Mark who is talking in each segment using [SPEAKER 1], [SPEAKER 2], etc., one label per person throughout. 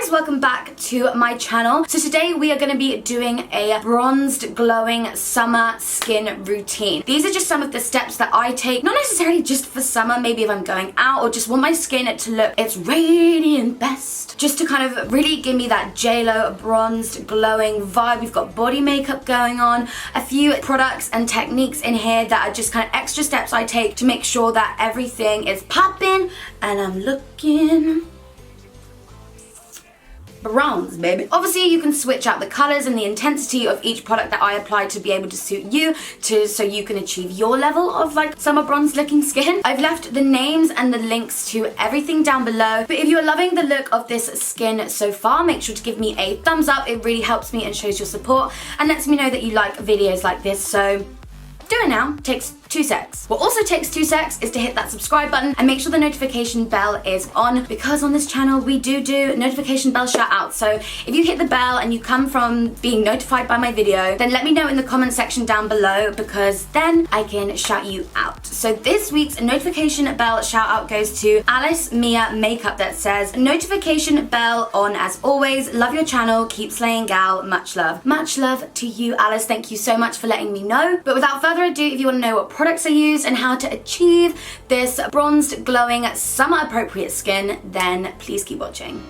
[SPEAKER 1] guys, welcome back to my channel. So today we are going to be doing a bronzed glowing summer skin routine. These are just some of the steps that I take, not necessarily just for summer, maybe if I'm going out or just want my skin to look its radiant best, just to kind of really give me that JLo bronzed glowing vibe. We've got body makeup going on, a few products and techniques in here that are just kind of extra steps I take to make sure that everything is popping and I'm looking bronze, baby. Obviously, you can switch out the colors and the intensity of each product that I apply to be able to suit you, so you can achieve your level of like summer bronze looking skin. I've left the names and the links to everything down below. But if you're loving the look of this skin so far, make sure to give me a thumbs up. It really helps me and shows your support and lets me know that you like videos like this. So do it now. Takes 2 secs. What also takes 2 secs is to hit that subscribe button and make sure the notification bell is on, because on this channel we do notification bell shout outs. So if you hit the bell and you come from being notified by my video, then let me know in the comment section down below, because then I can shout you out. So this week's notification bell shout out goes to Alice Mia Makeup, that says, notification bell on as always, love your channel, keep slaying gal, much love. Much love to you, Alice. Thank you so much for letting me know. But without further ado, if you want to know what products I use and how to achieve this bronzed, glowing, summer appropriate skin, then please keep watching.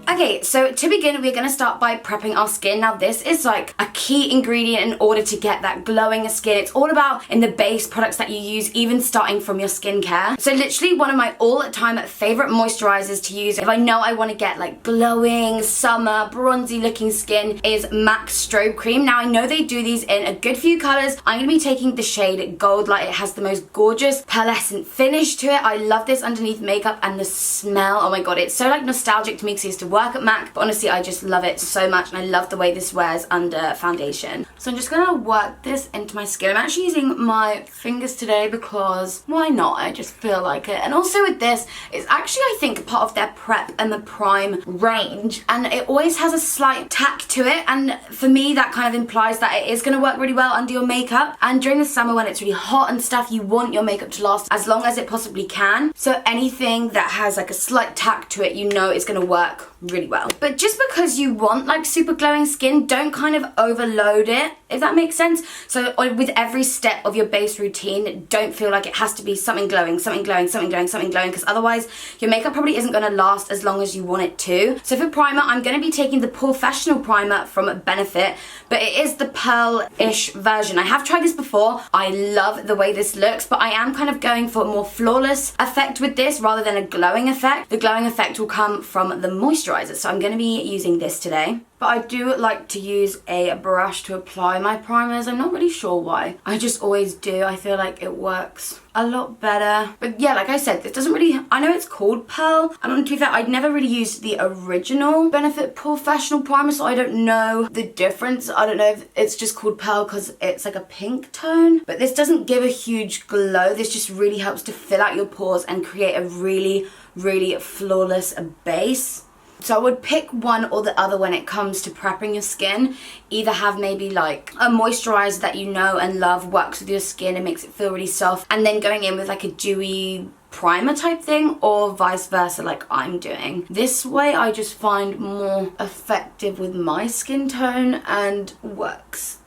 [SPEAKER 1] Okay, so to begin, we're going to start by prepping our skin. Now, this is like a key ingredient in order to get that glowing skin. It's all about in the base products that you use, even starting from your skincare. So literally one of my all-time favorite moisturizers to use if I know I want to get like glowing, summer, bronzy looking skin is MAC Strobe Cream. Now, I know they do these in a good few colors. I'm going to be taking the shade Gold Light. It has the most gorgeous pearlescent finish to it. I love this underneath makeup, and the smell, oh my god, it's so like nostalgic to me because I used to work at MAC, but honestly I just love it so much, and I love the way this wears under foundation. So I'm just gonna work this into my skin. I'm actually using my fingers today because why not? I just feel like it. And also with this, it's actually I think part of their prep and the prime range, and it always has a slight tack to it, and for me that kind of implies that it is going to work really well under your makeup. And during the summer when it's really hot and stuff, you want your makeup to last as long as it possibly can. So anything that has like a slight tack to it, you know it's going to work really well. But just because you want like super glowing skin, don't kind of overload it, if that makes sense. So with every step of your base routine, don't feel like it has to be something glowing, something glowing, something glowing, something glowing, because otherwise your makeup probably isn't going to last as long as you want it to. So for primer, I'm going to be taking the Professional primer from Benefit, but it is the pearl-ish version. I have tried this before. I love the way this looks, but I am kind of going for a more flawless effect with this rather than a glowing effect. The glowing effect will come from the moisturizer, so I'm going to be using this today. But I do like to use a brush to apply my primers. I'm not really sure why. I just always do. I feel like it works a lot better. But yeah, like I said, this doesn't really, I know it's called Pearl. I don't know, to be fair, I'd never really used the original Benefit Professional primer, so I don't know the difference. I don't know if it's just called Pearl because it's like a pink tone. But this doesn't give a huge glow. This just really helps to fill out your pores and create a really, really flawless base. So I would pick one or the other when it comes to prepping your skin. Either have maybe like a moisturizer that you know and love, works with your skin and makes it feel really soft, and then going in with like a dewy primer type thing, or vice versa like I'm doing. This way I just find more effective with my skin tone and works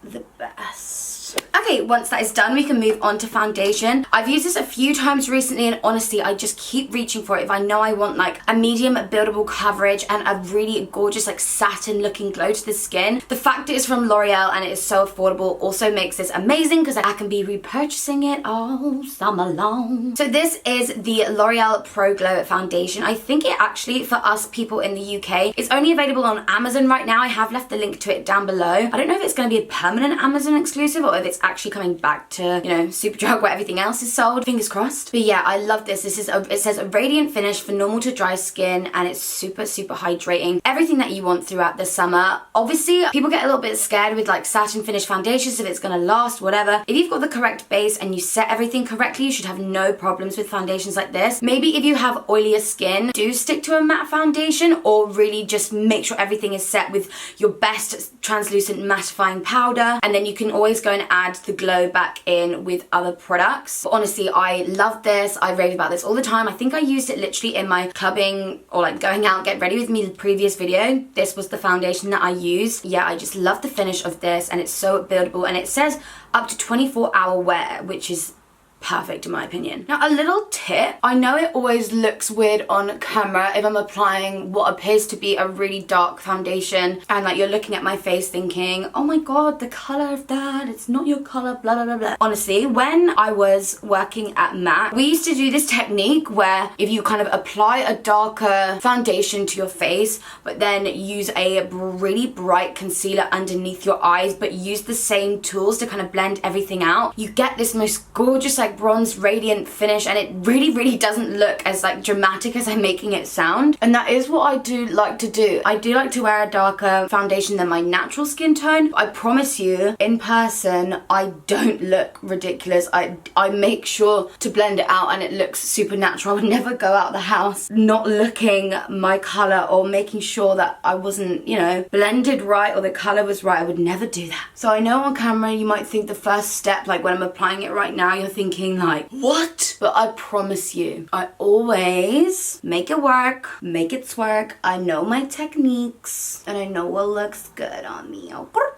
[SPEAKER 1] the best. Okay, once that is done, we can move on to foundation. I've used this a few times recently, and honestly, I just keep reaching for it if I know I want like a medium buildable coverage and a really gorgeous like satin looking glow to the skin. The fact it is from L'Oreal and it is so affordable also makes this amazing because I can be repurchasing it all summer long. So this is the L'Oreal Pro Glow foundation. I think it actually, for us people in the UK, it's only available on Amazon right now. I have left the link to it down below. I don't know if it's going to be a permanent Amazon exclusive or if it's actually coming back to, you know, Superdrug where everything else is sold. Fingers crossed. But yeah, I love this. This is it says a radiant finish for normal to dry skin, and it's super, super hydrating. Everything that you want throughout the summer. Obviously, people get a little bit scared with like satin finish foundations if it's gonna last, whatever. If you've got the correct base and you set everything correctly, you should have no problems with foundations like this. Maybe if you have oilier skin, do stick to a matte foundation, or really just make sure everything is set with your best translucent mattifying powder, and then you can always go and add the glow back in with other products. But honestly, I love this. I rave about this all the time. I think I used it literally in my clubbing or like going out, get ready with me previous video. This was the foundation that I used. Yeah, I just love the finish of this, and it's so buildable, and it says up to 24-hour wear, which is perfect in my opinion. Now, a little tip, I know it always looks weird on camera if I'm applying what appears to be a really dark foundation and like you're looking at my face thinking, oh my god, the color of that, it's not your color, blah blah blah blah. Honestly, when I was working at MAC, we used to do this technique where if you kind of apply a darker foundation to your face but then use a really bright concealer underneath your eyes but use the same tools to kind of blend everything out, you get this most gorgeous like bronze radiant finish, and it really doesn't look as like dramatic as I'm making it sound. And that is what I do like to do. I do like to wear a darker foundation than my natural skin tone. I promise you, in person, I don't look ridiculous. I make sure to blend it out and it looks super natural. I would never go out the house not looking my color or making sure that I wasn't, you know, blended right or the color was right. I would never do that. So I know on camera you might think the first step, like when I'm applying it right now, you're thinking like, what? But I promise you, I always make it work, make it twerk. I know my techniques and I know what looks good on me.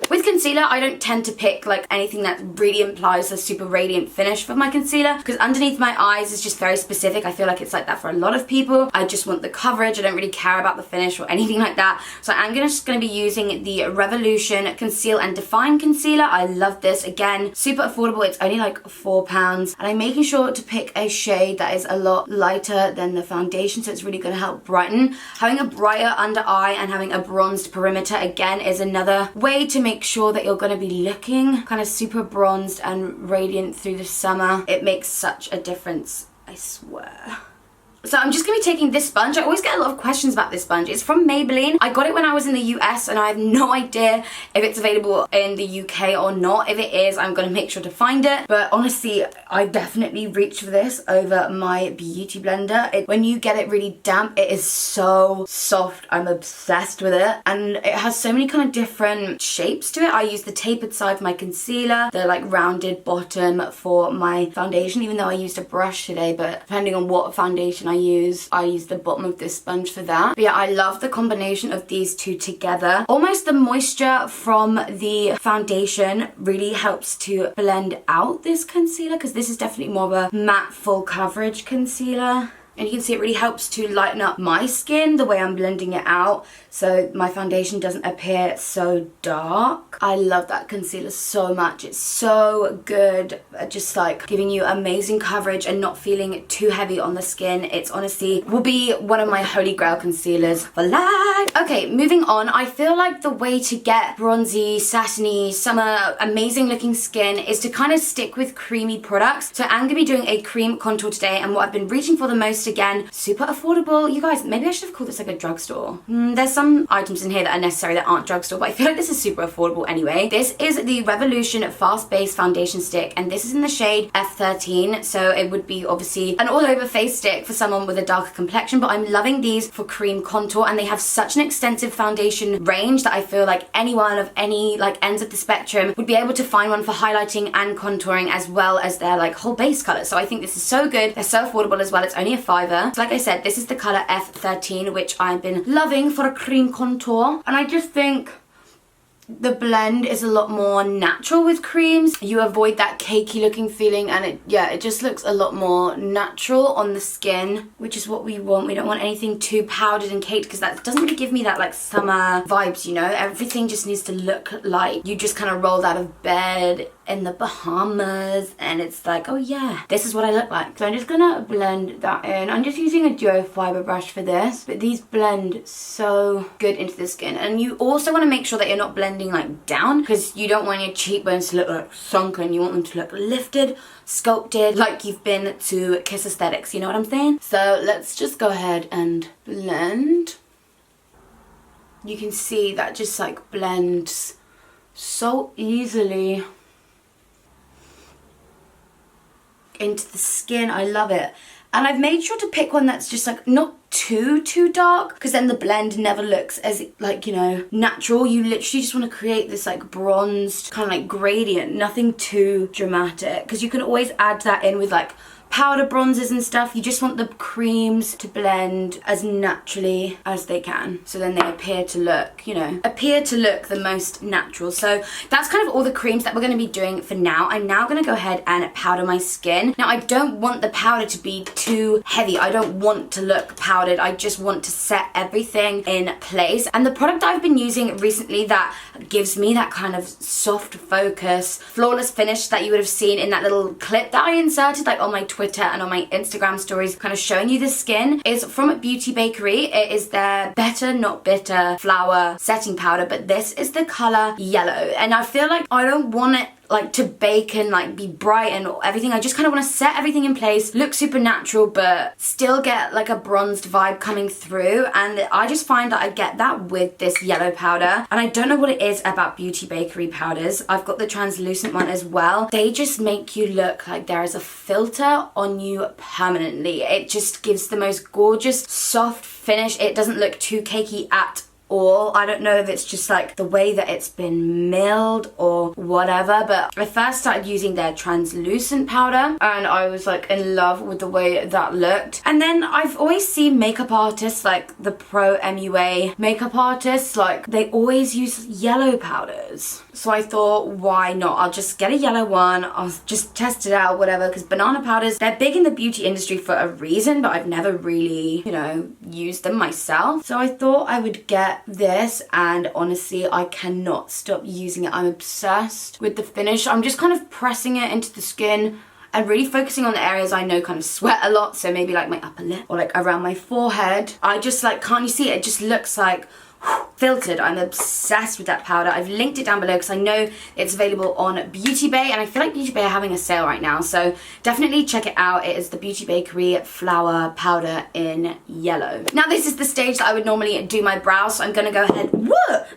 [SPEAKER 1] With concealer, I don't tend to pick like anything that really implies a super radiant finish for my concealer, because underneath my eyes is just very specific. I feel like it's like that for a lot of people. I just want the coverage. I don't really care about the finish or anything like that. So I'm just going to be using the Revolution Conceal and Define Concealer. I love this. Again, super affordable. It's only like £4. And I'm making sure to pick a shade that is a lot lighter than the foundation, so it's really going to help brighten. Having a brighter under eye and having a bronzed perimeter again is another way to make sure that you're going to be looking kind of super bronzed and radiant through the summer. It makes such a difference, I swear. So I'm just going to be taking this sponge. I always get a lot of questions about this sponge. It's from Maybelline. I got it when I was in the US and I have no idea if it's available in the UK or not. If it is, I'm going to make sure to find it. But honestly, I definitely reach for this over my beauty blender. When you get it really damp, it is so soft. I'm obsessed with it. And it has so many kind of different shapes to it. I use the tapered side for my concealer, the like rounded bottom for my foundation, even though I used a brush today, but depending on what foundation I use the bottom of this sponge for that. But yeah, I love the combination of these two together. Almost the moisture from the foundation really helps to blend out this concealer, because this is definitely more of a matte full coverage concealer. And you can see it really helps to lighten up my skin the way I'm blending it out, so my foundation doesn't appear so dark. I love that concealer so much. It's so good at just like giving you amazing coverage and not feeling too heavy on the skin. It's honestly will be one of my holy grail concealers for life. Okay, moving on. I feel like the way to get bronzy, satiny, summer, amazing looking skin is to kind of stick with creamy products. So I'm going to be doing a cream contour today, and what I've been reaching for the most, again, super affordable. You guys, maybe I should have called this like a drugstore. There's some items in here that are necessary that aren't drugstore, but I feel like this is super affordable anyway. This is the Revolution Fast Base Foundation Stick, and this is in the shade F13, so it would be obviously an all-over face stick for someone with a darker complexion, but I'm loving these for cream contour, and they have such an extensive foundation range that I feel like anyone of any like ends of the spectrum would be able to find one for highlighting and contouring, as well as their like whole base color. So I think this is so good. They're so affordable as well. It's only a $5. So like I said, this is the color F13, which I've been loving for a cream contour. And I just think the blend is a lot more natural with creams. You avoid that cakey looking feeling, and it just looks a lot more natural on the skin, which is what we want. We don't want anything too powdered and caked, because that doesn't really give me that like summer vibes, you know? Everything just needs to look like you just kind of rolled out of bed in the Bahamas, and it's like, oh yeah, this is what I look like. So I'm just gonna blend that in. I'm just using a duo fiber brush for this, but these blend so good into the skin. And you also want to make sure that you're not blending like down, because you don't want your cheekbones to look like sunken. You want them to look lifted, sculpted, like you've been to Kiss Aesthetics, you know what I'm saying? So let's just go ahead and blend. You can see that just like blends so easily into the skin. I love it. And I've made sure to pick one that's just like not too dark, because then the blend never looks as like, you know, natural. You literally just want to create this like bronzed kind of like gradient, nothing too dramatic, because you can always add that in with like powder bronzers and stuff. You just want the creams to blend as naturally as they can, so then they appear to look, you know, the most natural. So that's kind of all the creams that we're going to be doing for now. I'm now going to go ahead and powder my skin. Now I don't want the powder to be too heavy. I don't want to look powdered. I just want to set everything in place. And the product I've been using recently that gives me that kind of soft focus, flawless finish that you would have seen in that little clip that I inserted like on my Twitter and on my Instagram stories, kind of showing you the skin, is from Beauty Bakery. It is their Better Not Bitter flour setting powder, but this is the color yellow, and I feel like I don't want it like to bake and like be bright and everything. I just kind of want to set everything in place, look super natural, but still get like a bronzed vibe coming through. And I just find that I get that with this yellow powder. And I don't know what it is about Beauty Bakery powders. I've got the translucent one as well. They just make you look like there is a filter on you permanently. It just gives the most gorgeous soft finish. It doesn't look too cakey at all. I don't know if it's just like the way that it's been milled or whatever, but I first started using their translucent powder and I was like in love with the way that looked. And then I've always seen makeup artists, like the pro MUA makeup artists, like they always use yellow powders. So I thought, why not? I'll just get a yellow one, I'll just test it out, whatever, because banana powders, they're big in the beauty industry for a reason, but I've never really, you know, used them myself. So I thought I would get this, and honestly I cannot stop using it. I'm obsessed with the finish. I'm just kind of pressing it into the skin and really focusing on the areas I know kind of sweat a lot, so maybe like my upper lip or like around my forehead. I just like, can't you see it? It just looks like filtered. I'm obsessed with that powder. I've linked it down below because I know it's available on Beauty Bay, and I feel like Beauty Bay are having a sale right now, so definitely check it out. It is the Beauty Bakery flour powder in yellow. Now this is the stage that I would normally do my brows, so I'm gonna go ahead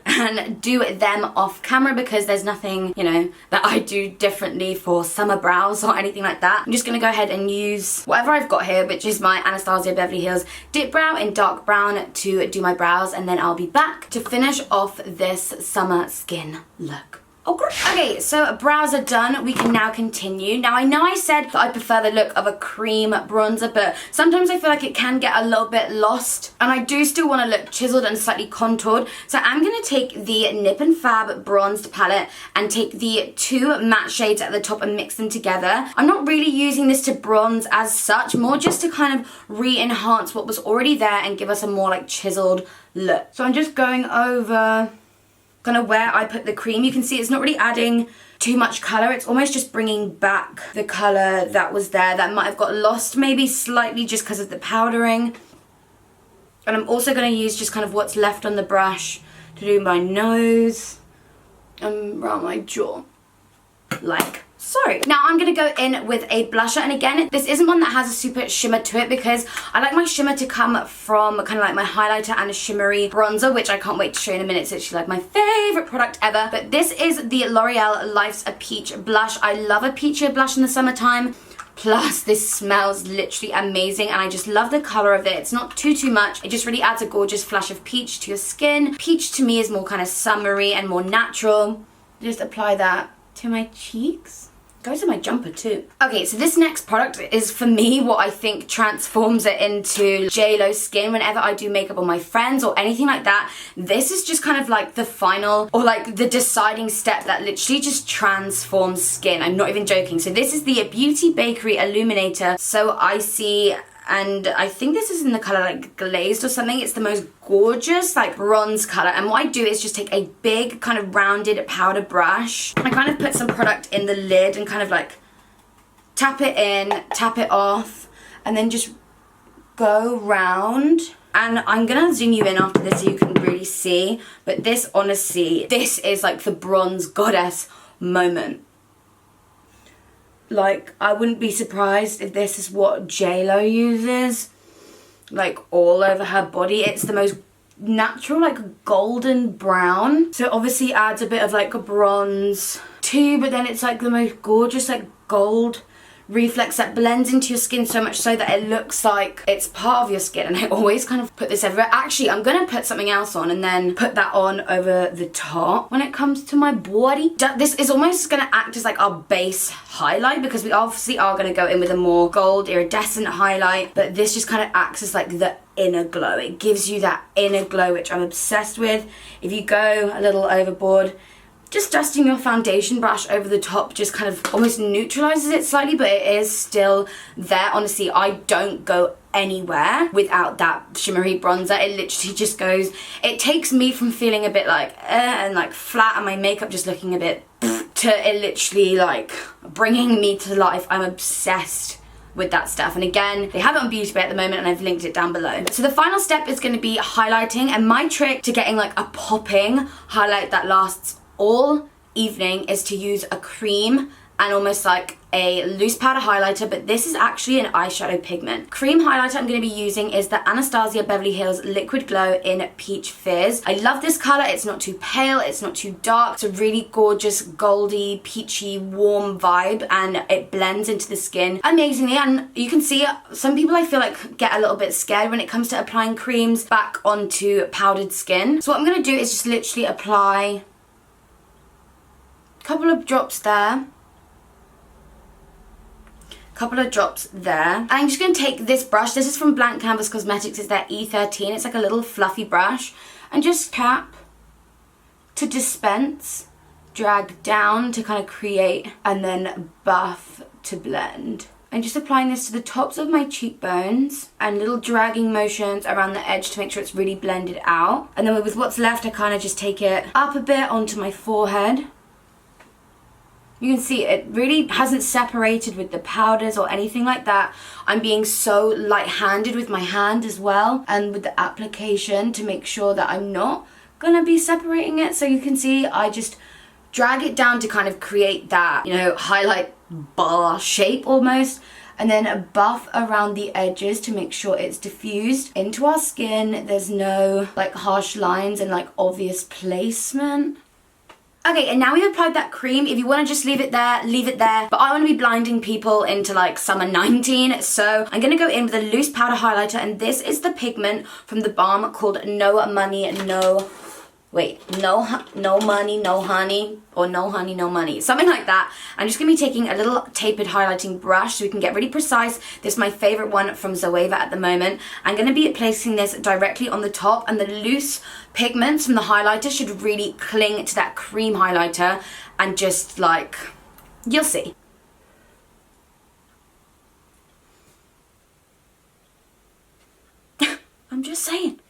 [SPEAKER 1] and do them off camera because there's nothing, you know, that I do differently for summer brows or anything like that. I'm just gonna go ahead and use whatever I've got here, which is my Anastasia Beverly Hills Dip Brow in dark brown to do my brows, and then I'll be back to finish off this summer skin look. Okay, so brows are done. We can now continue. Now I know I said that I prefer the look of a cream bronzer, but sometimes I feel like it can get a little bit lost, and I do still want to look chiseled and slightly contoured. So I'm going to take the Nip and Fab bronzed palette and take the two matte shades at the top and mix them together. I'm not really using this to bronze as such, more just to kind of re-enhance what was already there and give us a more like chiseled look. So I'm just going over kind of where I put the cream. You can see it's not really adding too much colour. It's almost just bringing back the colour that was there that might have got lost maybe slightly just because of the powdering. And I'm also going to use just kind of what's left on the brush to do my nose and around my jaw, like so. Now I'm going to go in with a blusher, and again, this isn't one that has a super shimmer to it because I like my shimmer to come from kind of like my highlighter and a shimmery bronzer, which I can't wait to show you in a minute. It's actually like my favourite product ever. But this is the L'Oreal Life's a Peach blush. I love a peachy blush in the summertime. Plus, this smells literally amazing, and I just love the colour of it. It's not too much. It just really adds a gorgeous flash of peach to your skin. Peach to me is more kind of summery and more natural. Just apply that to my cheeks. Goes in my jumper too. Okay, so this next product is for me what I think transforms it into JLo skin whenever I do makeup on my friends or anything like that. This is just kind of like the final or like the deciding step that literally just transforms skin. I'm not even joking. So this is the Beauty Bakery Illuminator So Icy, and I think this is in the colour like glazed or something. It's the most gorgeous like bronze colour, and what I do is just take a big kind of rounded powder brush. I kind of put some product in the lid and kind of like tap it in, tap it off, and then just go round. And I'm gonna zoom you in after this so you can really see, but this honestly, this is like the bronze goddess moment. Like, I wouldn't be surprised if this is what JLo uses, like all over her body. It's the most natural, like golden brown. So it obviously adds a bit of like a bronze too, but then it's like the most gorgeous like gold reflex that blends into your skin so much so that it looks like it's part of your skin. And I always kind of put this everywhere. Actually, I'm gonna put something else on and then put that on over the top when it comes to my body. This is almost gonna act as like our base highlight, because we obviously are gonna go in with a more gold iridescent highlight, but this just kind of acts as like the inner glow. It gives you that inner glow, which I'm obsessed with. If you go a little overboard, just dusting your foundation brush over the top just kind of almost neutralizes it slightly, but it is still there. Honestly, I don't go anywhere without that shimmery bronzer. It literally just goes, it takes me from feeling a bit like and like flat and my makeup just looking a bit to it literally like bringing me to life. I'm obsessed with that stuff. And again, they have it on Beauty Bay at the moment and I've linked it down below. So the final step is going to be highlighting, and my trick to getting like a popping highlight that lasts all evening is to use a cream and almost like a loose powder highlighter, but this is actually an eyeshadow pigment. Cream highlighter I'm going to be using is the Anastasia Beverly Hills Liquid Glow in Peach Fizz. I love this color. It's not too pale, it's not too dark. It's a really gorgeous goldy, peachy, warm vibe, and it blends into the skin amazingly. And you can see some people, I feel like, get a little bit scared when it comes to applying creams back onto powdered skin. So what I'm going to do is just literally apply a couple of drops there, couple of drops there. And I'm just going to take this brush. This is from Blank Canvas Cosmetics. It's their E13. It's like a little fluffy brush. And just tap to dispense, drag down to kind of create, and then buff to blend. I'm just applying this to the tops of my cheekbones and little dragging motions around the edge to make sure it's really blended out. And then with what's left, I kind of just take it up a bit onto my forehead. You can see it really hasn't separated with the powders or anything like that. I'm being so light-handed with my hand as well and with the application to make sure that I'm not gonna be separating it. So you can see I just drag it down to kind of create that, you know, highlight bar shape almost, and then a buff around the edges to make sure it's diffused into our skin. There's no like harsh lines and like obvious placement. Okay, and now we've applied that cream. If you want to just leave it there, leave it there. But I want to be blinding people into like summer 19. So I'm going to go in with a loose powder highlighter. And this is the pigment from the Balm called No Money, No... Wait, no money, no honey, or no honey, no money. Something like that. I'm just going to be taking a little tapered highlighting brush so we can get really precise. This is my favorite one from Zoeva at the moment. I'm going to be placing this directly on the top, and the loose pigments from the highlighter should really cling to that cream highlighter and just like, you'll see. I'm just saying.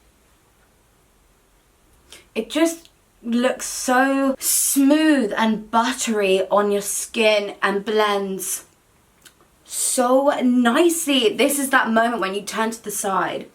[SPEAKER 1] It just looks so smooth and buttery on your skin and blends so nicely. This is that moment when you turn to the side.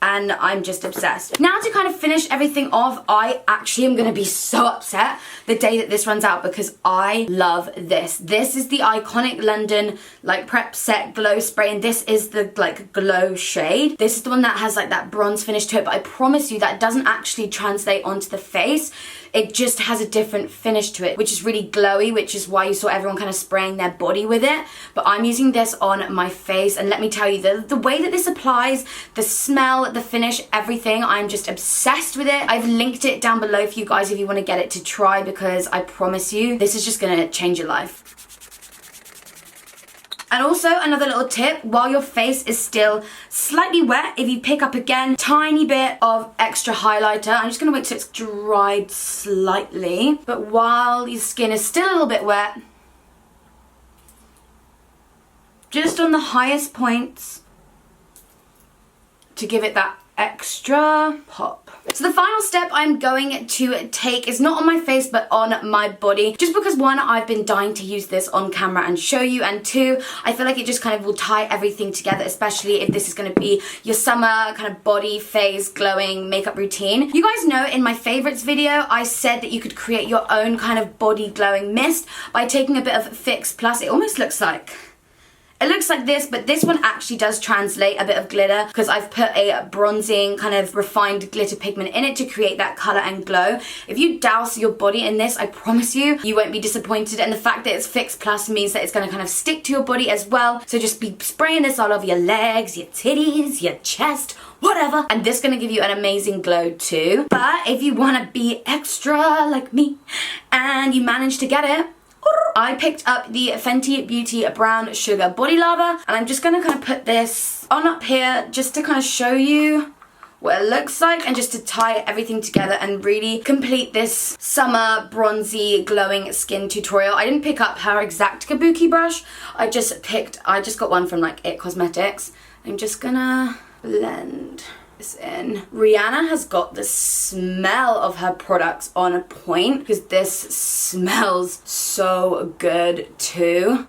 [SPEAKER 1] And I'm just obsessed. Now to kind of finish everything off, I actually am going to be so upset the day that this runs out because I love this. This is the iconic London like Prep Set Glow Spray, and this is the like glow shade. This is the one that has like that bronze finish to it, but I promise you that doesn't actually translate onto the face. It just has a different finish to it, which is really glowy, which is why you saw everyone kind of spraying their body with it. But I'm using this on my face, and let me tell you, the way that this applies, the smell, the finish, everything, I'm just obsessed with it. I've linked it down below for you guys if you want to get it to try, because I promise you, this is just going to change your life. And also another little tip, while your face is still slightly wet, if you pick up again tiny bit of extra highlighter, I'm just going to wait till it's dried slightly, but while your skin is still a little bit wet, just on the highest points to give it that extra pop. So the final step I'm going to take is not on my face but on my body, just because one, I've been dying to use this on camera and show you, and two, I feel like it just kind of will tie everything together, especially if this is going to be your summer kind of body, face, glowing makeup routine. You guys know in my favorites video I said that you could create your own kind of body glowing mist by taking a bit of Fix Plus. It almost looks like It looks like this, but this one actually does translate a bit of glitter because I've put a bronzing kind of refined glitter pigment in it to create that color and glow. If you douse your body in this, I promise you, you won't be disappointed. And the fact that it's Fix Plus means that it's going to kind of stick to your body as well. So just be spraying this all over your legs, your titties, your chest, whatever. And this is going to give you an amazing glow too. But if you want to be extra like me and you manage to get it, I picked up the Fenty Beauty Brown Sugar Body Lava, and I'm just going to kind of put this on up here just to kind of show you what it looks like and just to tie everything together and really complete this summer bronzy glowing skin tutorial. I didn't pick up her exact kabuki brush. I just got one from like It Cosmetics. I'm just gonna blend this in. Rihanna has got the smell of her products on point because this smells so good too,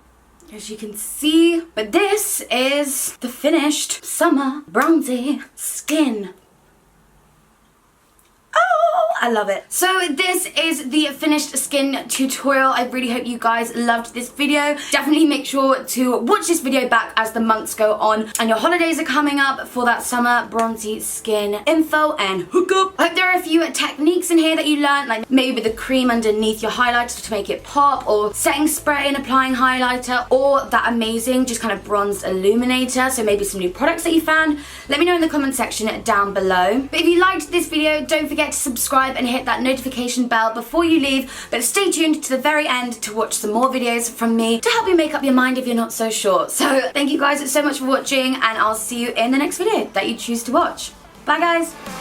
[SPEAKER 1] as you can see. But this is the finished summer bronzy skin. Oh, I love it. So this is the finished skin tutorial. I really hope you guys loved this video. Definitely make sure to watch this video back as the months go on and your holidays are coming up for that summer bronzy skin info and hookup. I hope there are a few techniques in here that you learned, like maybe with the cream underneath your highlighter to make it pop, or setting spray and applying highlighter, or that amazing just kind of bronzed illuminator. So maybe some new products that you found. Let me know in the comment section down below. But if you liked this video, don't forget to subscribe and hit that notification bell before you leave, but stay tuned to the very end to watch some more videos from me to help you make up your mind if you're not so sure. So thank you guys so much for watching, and I'll see you in the next video that you choose to watch. Bye guys!